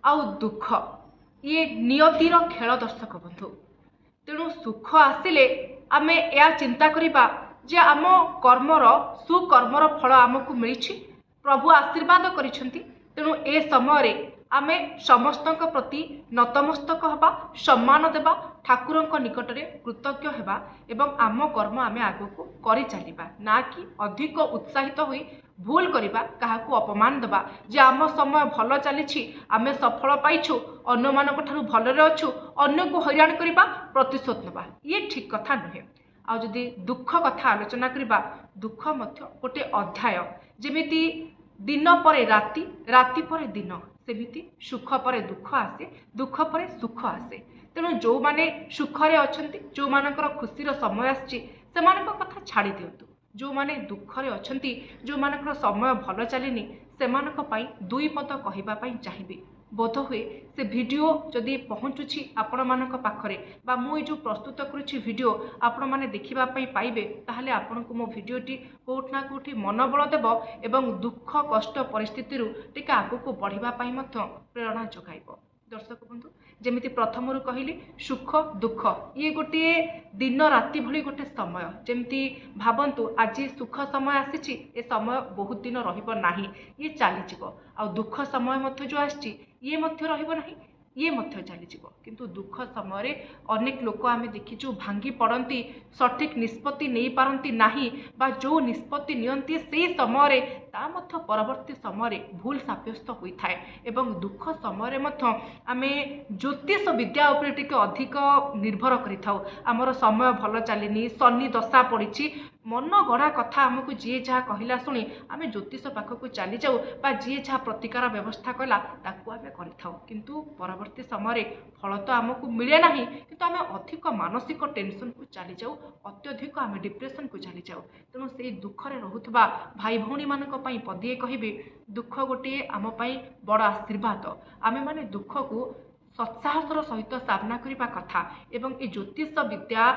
आउ दुख ये नियतिर खेल दर्शक बंधु। तेणु सुख आसिले आमे या चिंता करिबा जे आम कर्मर सुकर्मर फल आमको मिली प्रभु आशीर्वाद करिसेंती। तेणु ए समय आमे समस्तक प्रति नतमस्तक हवा सम्मान देवा ठाकुरंक निकटरे कृतज्ञ हेबा एवं आम कर्म आमे आगको करि चलिबा ना कि अधिक उत्साहित होई भूल करिबा काहाकू अपमान देवा जे आम समय भल चली आमे सफल पाइछु अन्य मानक ठारू भलरे अछु अन्य को हैरान करिबा प्रतिशोध नेबा ये ठीक कथा नुहे। आ जदि दुख कथा आलोचना करिबा दुख मध्य गोटे अध्याय जेमिति दिन परे राति राति परे दिन सेमिति सुख परे दुख आसे दुख परे सुख आसे। तेणु जो माने सुखरे अछंती जो मानकर खुशीर समय आछि सेमानक कथा छाड़ी दियंतु। जो माने दुखरे अछंती जो मानकर समय भल चलिनी सेमानक पई दुई पद कहिबा पई चाहिबी। बोध हुए से वीडियो जदि पहुँचुछि आपण मानक पाखरे बा मु जो प्रस्तुत करुछि वीडियो आपण माने देखिबा पई पाइबे ताहले आपनको मो वीडियोटी कोठ ना कोठी मनोबल देव एवं दुख कष्ट परिस्थिति रु टिके आगको बढ़िबा पई मध्य प्रेरणा जगाइब। दर्शक बंधु जेमिति प्रथमरु कहली सुख दुख ये गोटे दिन राति भली गोटे समय जेमिति भावंतु आज सुख समय आसी ए समय बहुत दिन रहिबो नाही ये चली जीवो आ दुख समय मध्य जो आछि ये मध्य रहिबो नाही ये मध्य चली जीवो। किंतु दुख समय अनेक लोक आमे देखिछु भांगी पड़ती सठिक निष्पत्ति नहीं पारती नाही बा जो निष्पत्ति नियंती से समय ता मध्य परवर्ती समय भूल साब्यस्त होता है एवं दुख समय मध्य आमे ज्योतिष विद्या उपरे टिके अधिक निर्भर करिथाउ। आमर समय भल चलिनी शनि दशा पड़ी मन गढ़ा कथा आमको जी जहाँ कहला शुणी आम ज्योतिष पाखक चली जाऊ बा जी जहाँ प्रतिकार व्यवस्था कला ताकू आम करिथाउ किंतु परवर्ती समय फल तो आमको मिले ना किंतु आम अधिक मानसिक टेंशन को चली जाऊ अत्यधिक आम डिप्रेशन को चली जाऊ। तेणु से दुखरे रोथुबा भाई भौणी मानक पई पदिए कहिबे दुख गोटे आम पई बड़ आशीर्वाद। आमे माने दुख को सत्साहसर सहित सामना करने कथा एवं ए ज्योतिष विद्या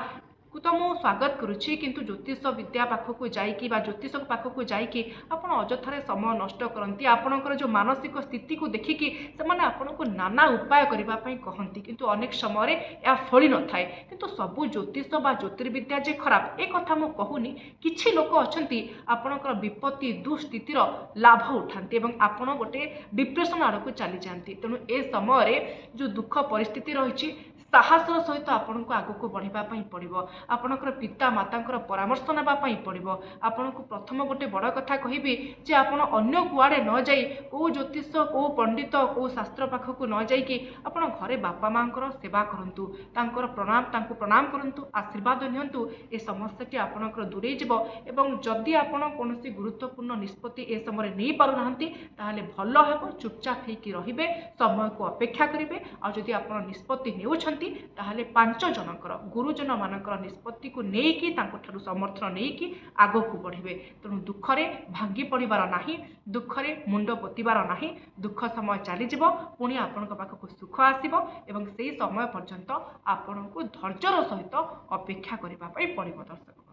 को तो मु स्वागत करुच्ची किंतु ज्योतिष विद्या पाखक जाइकी बा ज्योतिष पाखक जाइकी आपण अजथारे समय नष्ट करती आपणकर जो मानसिक स्थिति को देखिकी से आपन को नाना उपाय करने कहती किंतु अनेक समय या फली न थाए किंतु सबु ज्योतिष बा ज्योतिर्विद्या जे खराब ए कथा मु कहूनी किछि लोक अछंती आपणकर विपत्ति दुस्थितिर लाभ उठाती एवं आपण गोटे डिप्रेशन आड़क चली जाती। तेणु ए समय जो दुख परिस्थिति रही साहसर सहित आपन को आगको बढ़ापी पड़ो आपणकर पिता माता परामर्श नापी पड़ो। आपन को प्रथम गोटे बड़ कथा कहबी जे आपन अन्य कुआड़े न जाई को ज्योतिष को पंडित को शास्त्र पाखक न जाइकी आपन घरे बापा माँ सेवा करंतु तांकर प्रणाम करंतु आशीर्वाद नियंतु ए समस्याटी आपणकर दूरे जीव एवं जदि आपन कोनोसी गुरुत्वपूर्ण निष्पत्ति ए समय नहीं पारु नाहंती ताहले भल हेबो चुपचाप हेकी रहिबे समय को अपेक्षा करिवे आ जदि आपन निष्पत्ति नेउछंती ताहले 5 जनकर गुरुजन मानकर निष्पत्ति को नेकी तांको ठारू समर्थन नेकी आगो को बढ़िबे। तेणु दुखरे भांगी पड़िबार नाही दुखरे मुंड पोतिबार नाही दुख समय चली जीवो पुणी आपन पाखक सुख आसीबो एवं सेही समय पर्यंत आपन को धैर्यर सहित अपेक्षा करिबा पई पड़िबो। दर्शक